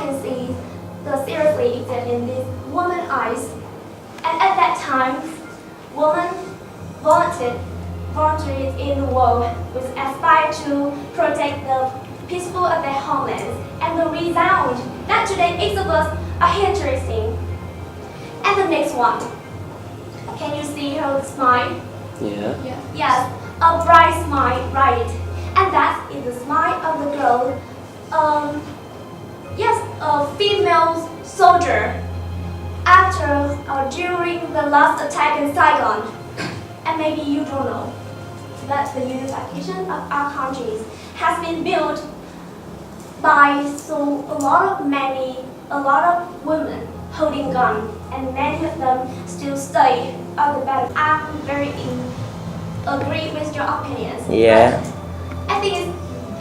can see the seriously exist in these women's eyes. And at that time, women volunteered in the world which aspired to protect the peaceful of their homelands. And the result that today each of us are interesting. And the next one. Can you see her smile? Yeah. Yes, a bright smile, right? And that is the smile of the girl. Yes, a female soldier. After or during the last attack in Saigon, and maybe you don't know, that the unification of our countries has been built by a lot of women holding guns, and many of them still stay on the battle. I'm very agree with your opinions. Yeah. I think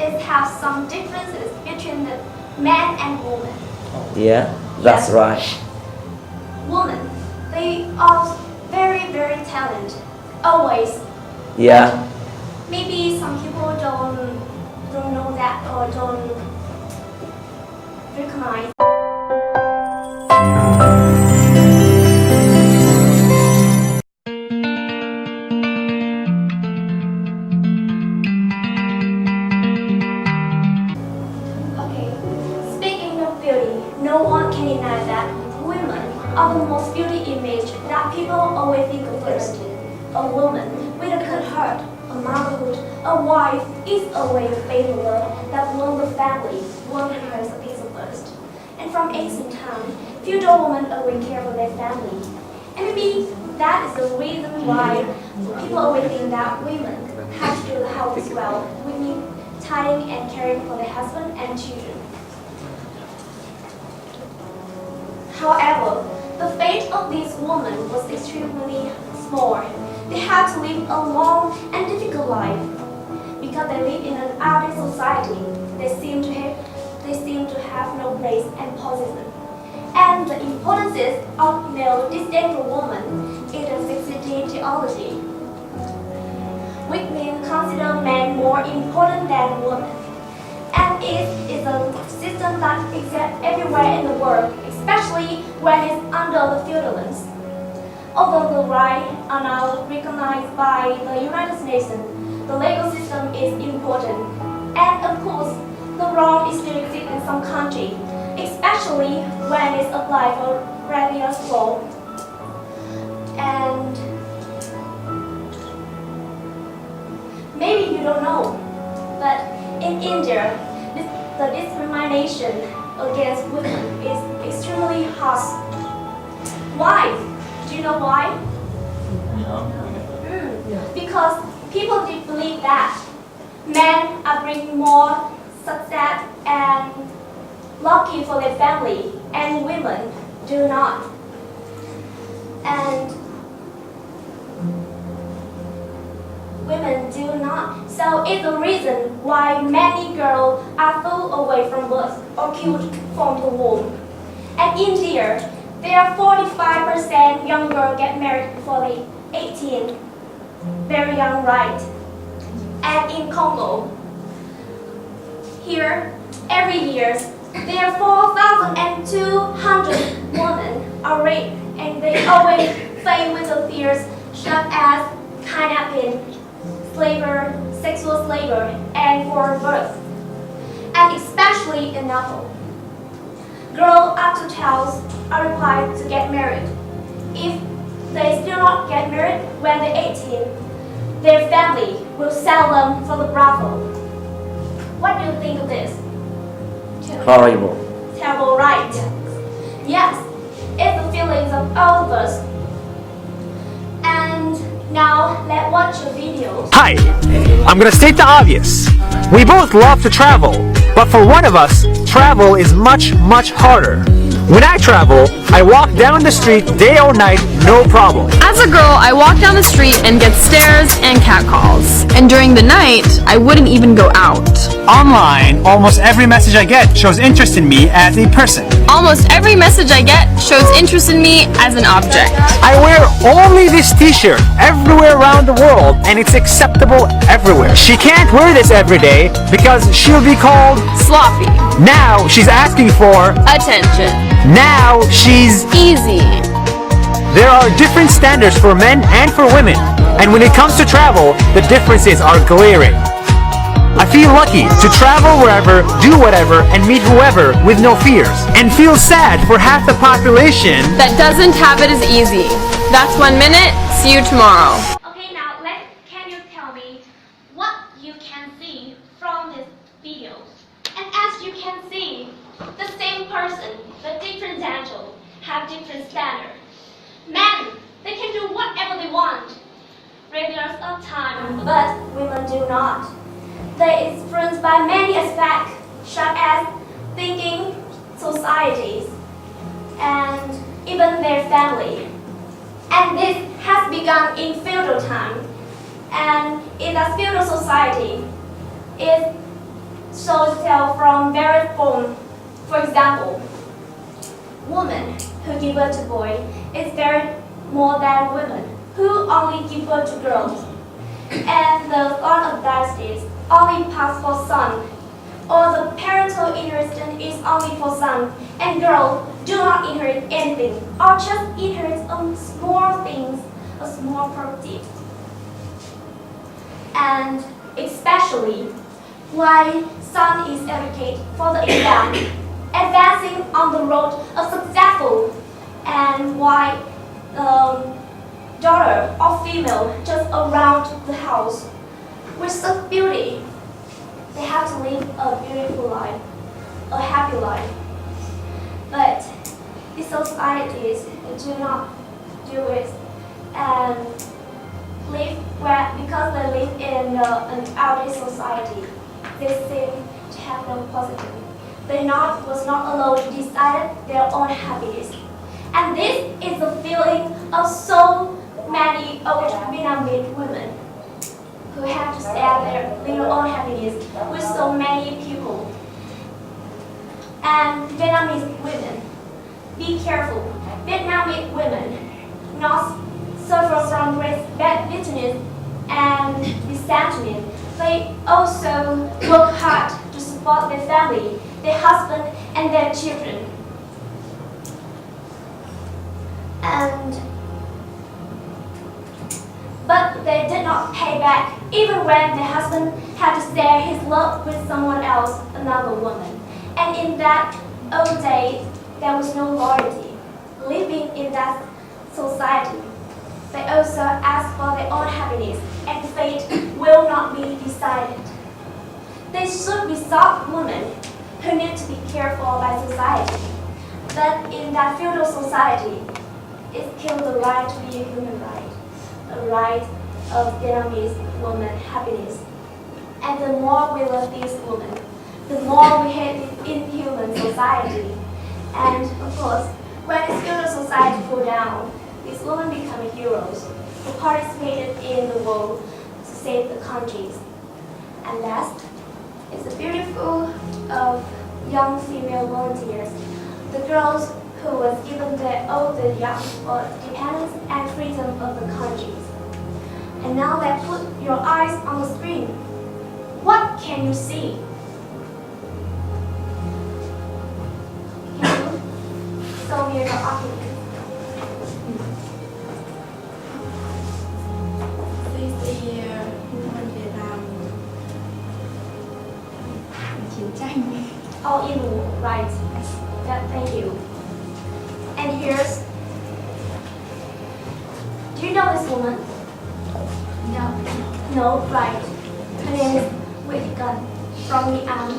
it has some differences between the man and woman. Yeah, that's right. Women, they are very, very talented, always. Yeah. Maybe some people don't know that or don't recognize. Okay, speaking of beauty, no one can deny that women are the most beauty image that people always think of first. A woman with a good heart, a motherhood, a wife is always a favorite that won the family, won her a piece of first. And from ancient time, feudal women always care for their family. And maybe that is the reason why people always think that women have to do the house as well, which tidying and caring for their husband and children. However, the fate of these women was extremely small. They had to live a long and difficult life because they live in an artist society. They seem to have no place and position. And the importance of male disdain for women is a fixity theology, which means consider men more important than women. And it is a system that exists everywhere in the world, especially when it's under the feudalism. Although the rights are now recognized by the United Nations, the legal system is important. And of course, the wrong still exists in some countries, especially when it's applied for religious law. And maybe you don't know, but in India, the discrimination against women is extremely harsh. Why? Do you know why? Because people do believe that men are bringing more success and lucky for their family, and women do not. And women do not. So it's the reason why many girls are thrown away from birth or killed from the womb. And in India, there are 45% young girls get married before they 18. Very young, right? And in Congo, here, every year, there are 4,200 women are raped, and they always face with the fears such as kidnapping, slavery, sexual slavery, and forced birth. And especially in Nepal, girls up to 12 are required to get married. If they still not get married when they're 18, their family will sell them for the brothel. What do you think of this? Horrible. Terrible, right? Yes, it's the feelings of all of us. And now let's watch a video. Hi, I'm gonna state the obvious. We both love to travel, but for one of us, travel is much, much harder. When I travel, I walk down the street day or night, no problem. As a girl, I walk down the street and get stares and catcalls. And during the night, I wouldn't even go out. Online, almost every message I get shows interest in me as a person. Almost every message I get shows interest in me as an object. I wear only this t-shirt everywhere around the world, and it's acceptable everywhere. She can't wear this every day because she'll be called Sloppy. Now she's asking for attention. now she's Easy. There are different standards for men and for women, and when it comes to travel, the differences are glaring. I feel lucky to travel wherever, do whatever, and meet whoever with no fears, and feel sad for half the population That doesn't have it as easy. That's 1 minute. See you tomorrow. Okay, now can you tell me what you can see from this video? And as you can see, the same person, but different angel, have different standards. Men, they can do whatever they want, regulars of time, but women do not. They are influenced by many aspects, such as thinking, societies, and even their family. And this has begun in feudal time, and in a feudal society, it shows itself from various forms. For example, women who give birth to boys is very more than women who only give birth to girls. And the throne of dynasties only pass for son, or the parental inheritance is only for son, and girls do not inherit anything, or just inherit small things, a small property. And especially why son is educated for the exam, advancing on the road of successful, and why daughter or female just around the house with such beauty. They have to live a beautiful life, a happy life. But the societies do not do it and live where, because they live in an outdated society, they seem to have no positive. They was not allowed to decide their own happiness. And this is the feeling of so many old Vietnamese women who have to share their own happiness with so many people. And Vietnamese women, be careful. Vietnamese women not suffer from bitterness and resentment. They also work hard to support their family, their husband, and their children. But they did not pay back, even when their husband had to share his love with someone else, another woman. And in that old days, there was no loyalty. Living in that society, they also ask for their own happiness, and fate will not be decided. They should be soft women who need to be cared for by society. But in that feudal society, it killed the right to be a human right, the right of Vietnamese woman happiness. And the more we love these women, the more we hate this inhuman society. And of course, when this feudal society fell down, these women become heroes who participated in the war to save the countries. And last is the beautiful young female volunteers, the girls who was given all the young for independence and freedom of the countries. And now let's put your eyes on the screen. What can you see? Can you show me your occupant? This is the woman Việt Nam chiến tranh. Oh, in war, right. Yeah, thank you. And here's, do you know this woman? No. No, right. Her name is Nguyễn Thảo Vân from Việt Nam.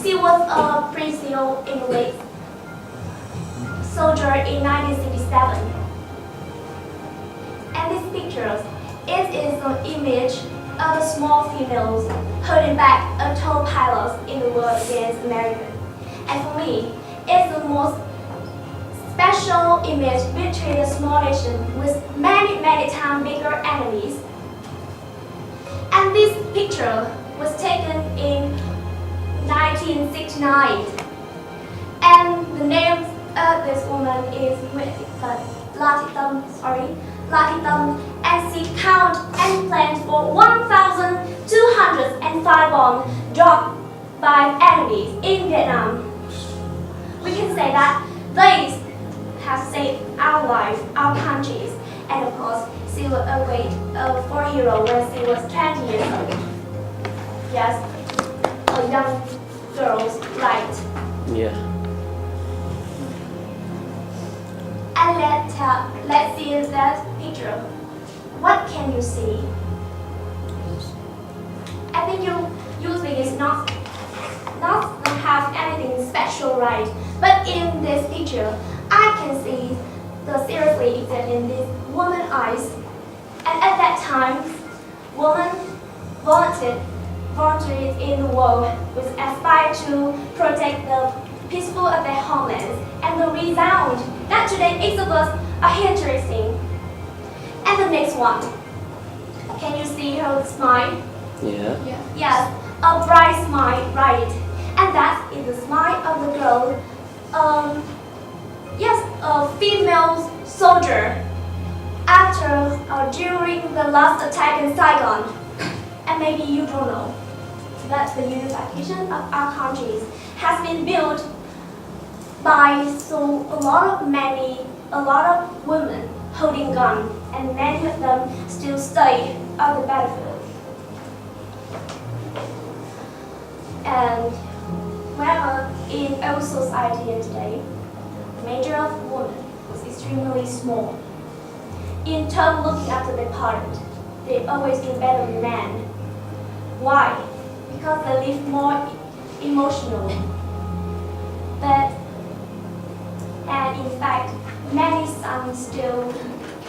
She was a principal English soldier in 1967. And this picture, it is an image of the small females holding back a tall pilot in the war against America. And for me, it's the most special image between a small nation with many, many times bigger enemies. And this picture was taken in 1969. And the name of this woman is Latin, and she count and planned for 1,205 bombs dropped by enemies in Vietnam. We can say that they have saved our life, our countries, and of course, she was a great war hero when she was 20 years old. Yes, a young girl's right. Yeah. And let's see that picture. What can you see? I think you think it's not have anything special, right? But in this picture, I can see the seriously exist in this woman's eyes. And at that time, women volunteered in the war which aspired to protect the peaceful of their homelands. And the result that today each of us are interesting. And the next one. Can you see her smile? Yeah. Yes, a bright smile, right? And that is the smile of the girl. Yes, a female soldier. After during the last attack in Saigon, and maybe you don't know that the unification of our countries has been built by a lot of women holding guns, and many of them still stay on the battlefield. And wherever in our society and today, the major of women was extremely small. In terms of looking after their parent, they always do better than men. Why? Because they live more emotionally. And in fact, many sons still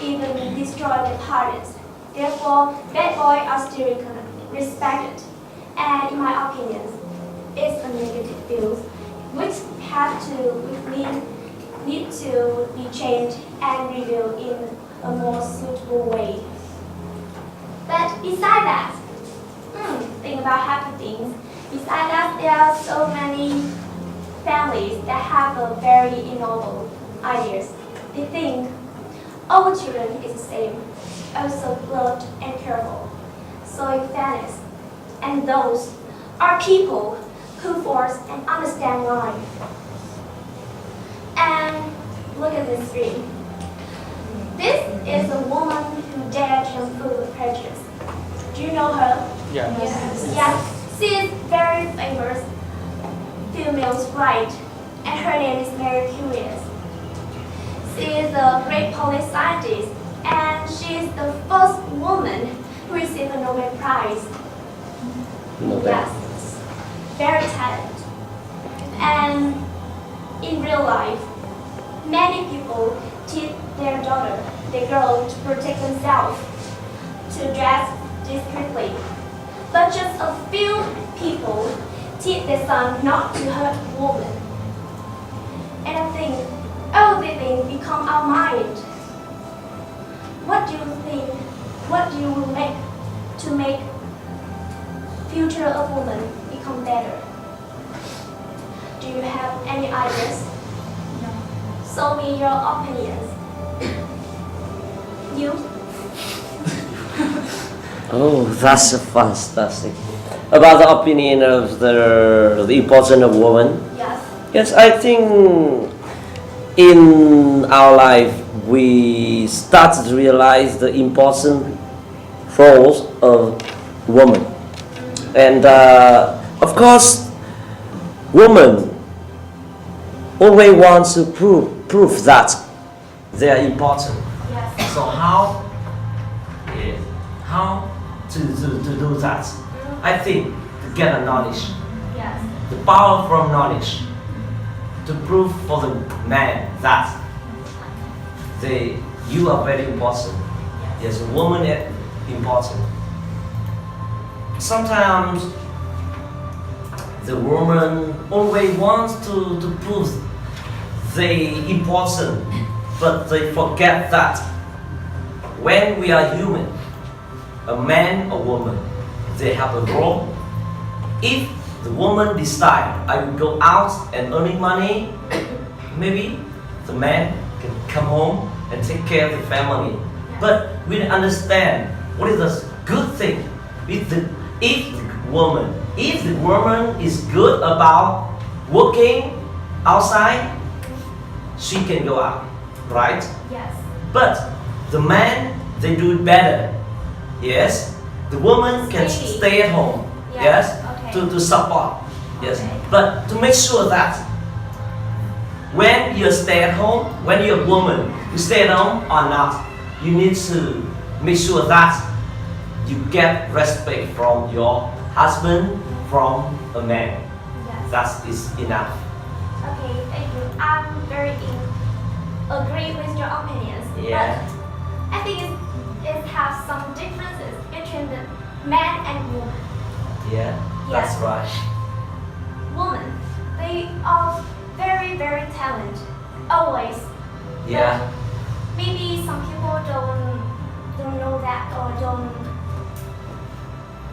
even destroy their parents. Therefore, bad boys are still respected. And in my opinion, it's a negative view which need to be changed and reviewed in a more suitable way. But beside that, think about happy things. Beside that, there are so many families that have a very innovative ideas. They think all children is the same, also loved and careful. So in fairness, and those are people who force and understand life. And look at this screen. This is a woman who dared to improve the prejudice. Do you know her? Yeah. Yes. She is very famous female right, and her name is Mary Curious. She is a great Polish scientist, and she is the first woman who received a Nobel Prize. Yes, very talented. And in real life, many people teach their daughter, their girl, to protect themselves, to dress discreetly. But just a few people teach their son not to hurt women. And I think everything becomes our mind. What do you think? What do you make to make future of women become better? Do you have any ideas? No. Show me your opinions. You? Oh, that's fantastic. About the opinion of the importance of women. Yes. Yes, I think in our life we start to realize the important roles of women, and of course, women always want to prove that they are important. Yes. So how to do that? I think to get a knowledge, Yes. the power from knowledge, to prove for the man that you are very important. Yes, a woman is important. Sometimes the woman always wants to prove they important, but they forget that when we are human, a man or woman, they have a role. If the woman decide I will go out and earning money, maybe the man can come home and take care of the family. But we understand what is the good thing if the woman if the woman is good about working outside, she can go out, right? Yes. But the man, they do it better. Yes, the woman can Maybe. stay at home. Yeah, Yes, okay. to support. Yes, Okay. but to make sure that when you stay at home, when you're a woman, you stay at home or not, you need to make sure that you get respect from your husband, from a man. Yes. That is enough. Okay, thank you. I'm very agree with your opinions. Yeah. But I think it has some differences between the man and woman. Yeah, that's Yes. right. Women, they are very, very talented. Always. Yeah. But maybe some people don't know that or don't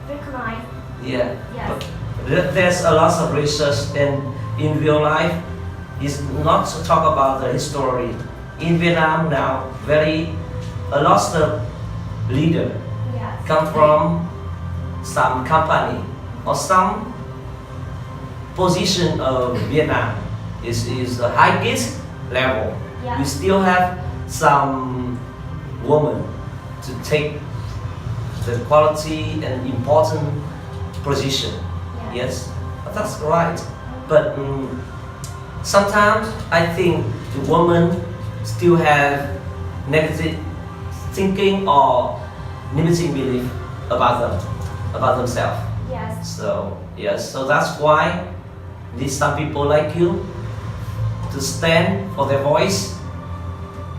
recognize. Yeah. Yes. But there's a lot of research in real life. It's not to talk about the history. In Vietnam now, a lot of leader Yes. come from some company or some position of Vietnam is the highest level. Yeah. We still have some women to take the quality and important position. Yeah. Yes, that's right. But sometimes I think the women still have negative thinking or limiting belief about themselves. Yes. So yes, so that's why need some people like you to stand for their voice,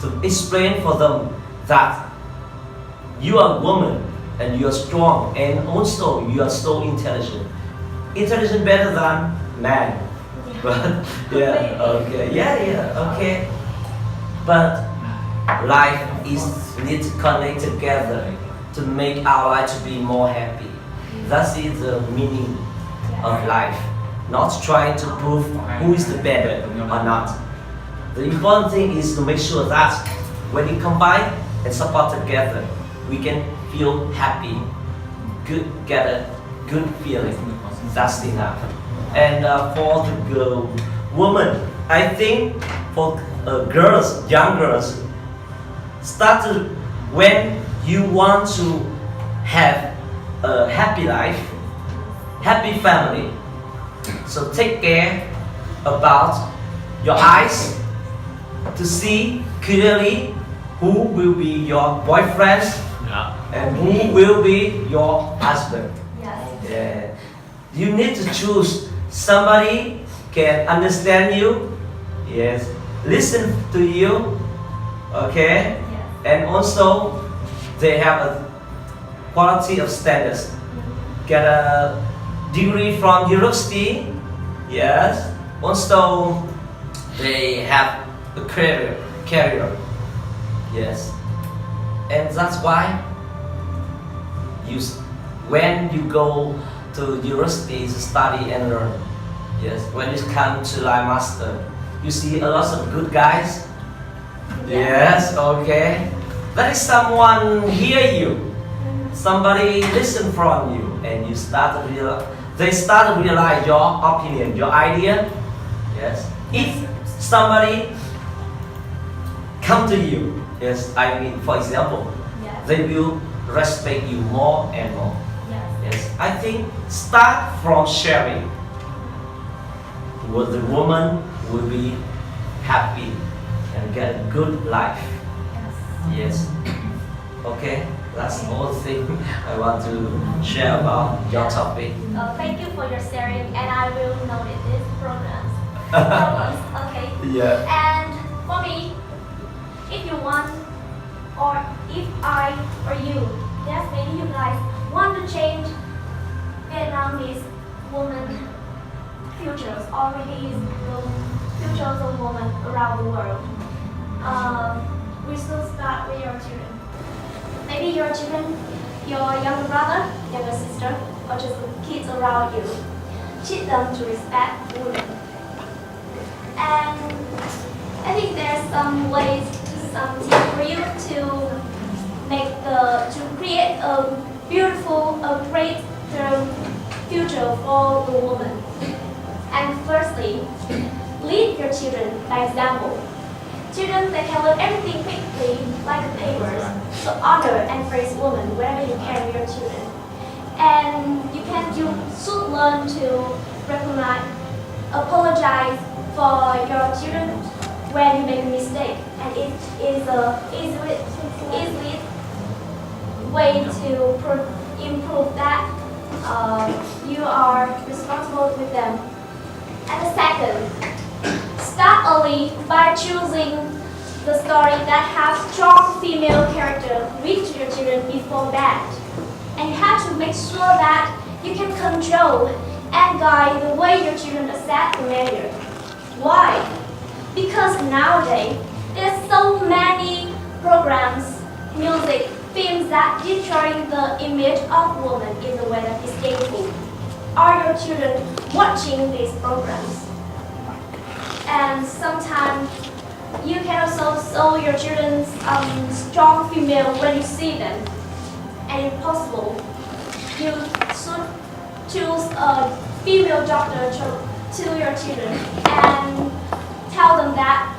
to explain for them that you are a woman and you are strong and also you are so intelligent. Intelligent better than man. But yeah, okay, yeah, okay. But life is need to connect together to make our life to be more happy. That is the meaning of life. Not trying to prove who is the better or not. The important thing is to make sure that when we combine and support together, we can feel happy, get a good feeling. That's enough. And for the woman, I think for girls, young girls, start to, when you want to have a happy life, happy family, so take care about your eyes to see clearly who will be your boyfriend and who will be your husband. Yes. Yeah. You need to choose somebody can understand you, yes, listen to you, okay, Yes. and also they have a quality of standards. Get a degree from university, yes. Also, they have a career, yes. And that's why when you go to university to study and learn, yes. When you come to Lifemaster, you see a lot of good guys. Yes, okay. That is someone hear you. Somebody listen from you, and you start to realize. They start to realize your opinion, your idea. Yes. If somebody come to you, yes, I mean, for example, Yes. they will respect you more and more. Yes. Yes. I think start from sharing. The woman will be happy and get a good life. Yes. Okay. That's all thing I want to share about your topic. Thank you for your sharing, and I will note this programs. Okay. Yeah. And for me, if you want, or if I or you, yes, maybe you guys want to change Vietnamese women futures, or maybe the futures of women around the world, we should start with your children. Maybe your children, your younger brother, younger sister, or just the kids around you. Teach them to respect women. And I think there's some ways, some tips for you to create a beautiful, a great future for the woman. And firstly, lead your children by example. Children, they can learn everything quickly like papers. So honor and praise women wherever you carry your children. And you should learn to recognize, apologize for your children when you make a mistake. And it is a easy way to improve that you are responsible with them. And the second, start early by choosing the story that has strong female character. Read to your children before that. And you have to make sure that you can control and guide the way your children accept the matter. Why? Because nowadays, there's so many programs, music, films that destroy the image of women in the way that is hateful. Are your children watching these programs? And sometimes you can also show your children strong female when you see them. And if possible, you should choose a female doctor to your children and tell them that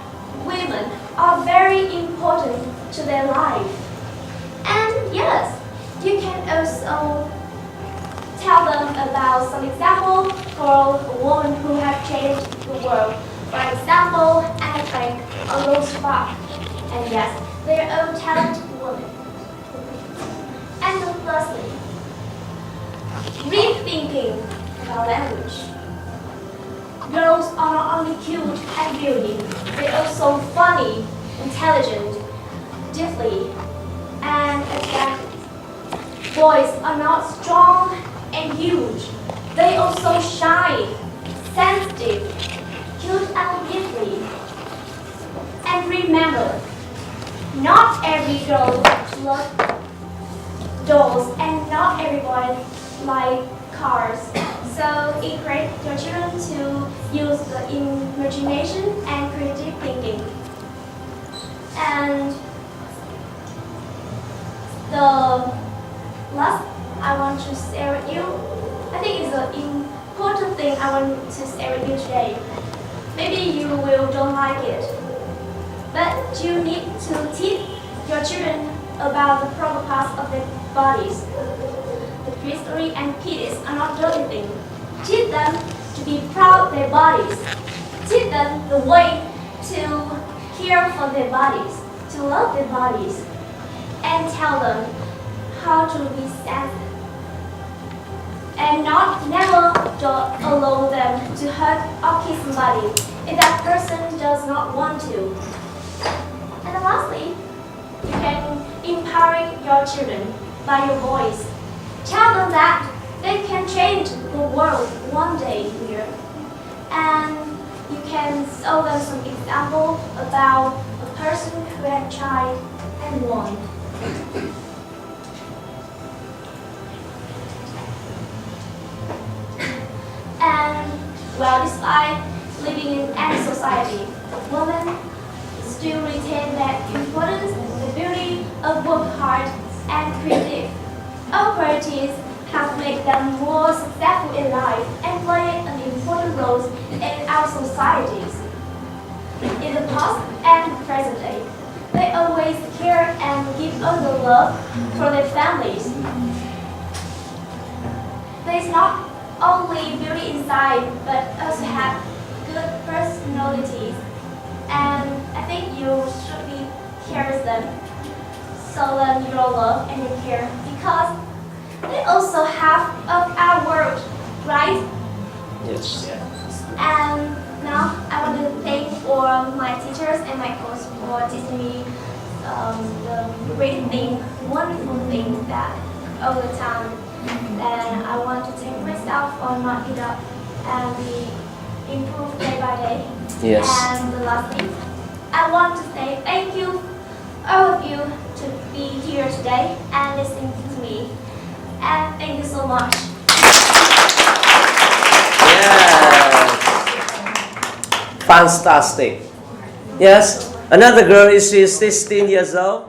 women are very important to their life. And yes, you can also tell them about some example for a woman who have changed the world. For example, Anne Frank or Rose Parks. And yes, they are all talented women. And then lastly, rethinking about language. Girls are not only cute and beauty, they're also funny, intelligent, deeply, and attractive. Boys are not strong and huge. They also shy, sensitive, cute and deeply. And remember, not every girl loves dolls and not everybody likes cars. So encourage your children to use the imagination and creative thinking. And the last I want to share with you, I think it's an important thing I want to share with you today. Maybe you don't like it, but you need to teach your children about the proper parts of their bodies. The history and kids are not dirty things. Teach them to be proud of their bodies. Teach them the way to care for their bodies, to love their bodies, and tell them how to be sensitive. And never allow them to hurt or kiss somebody if that person does not want to. And then lastly, you can empower your children by your voice. Tell them that they can change the world one day here. And you can show them some example about a person who had tried and won. And well, despite living in any society, women still retain that importance, the beauty of work hard and creative. Our qualities have made them more successful in life and play an important role in our societies. In the past and present day, they always care and give us the love for their families. There is not only beauty inside, but also have good personalities. And I think you should be cherish them, show them your love and your care, because they also have of our world, right? Yes. And now I want to thank for my teachers and my coach for teaching me the great thing, wonderful thing that all the time. And I want to thank myself for not give up and be improved day by day. Yes. And the last thing, I want to say thank you, all of you, to be here today and listening to me. And thank you so much. Yes. Fantastic. Yes. Another girl is 16 years old.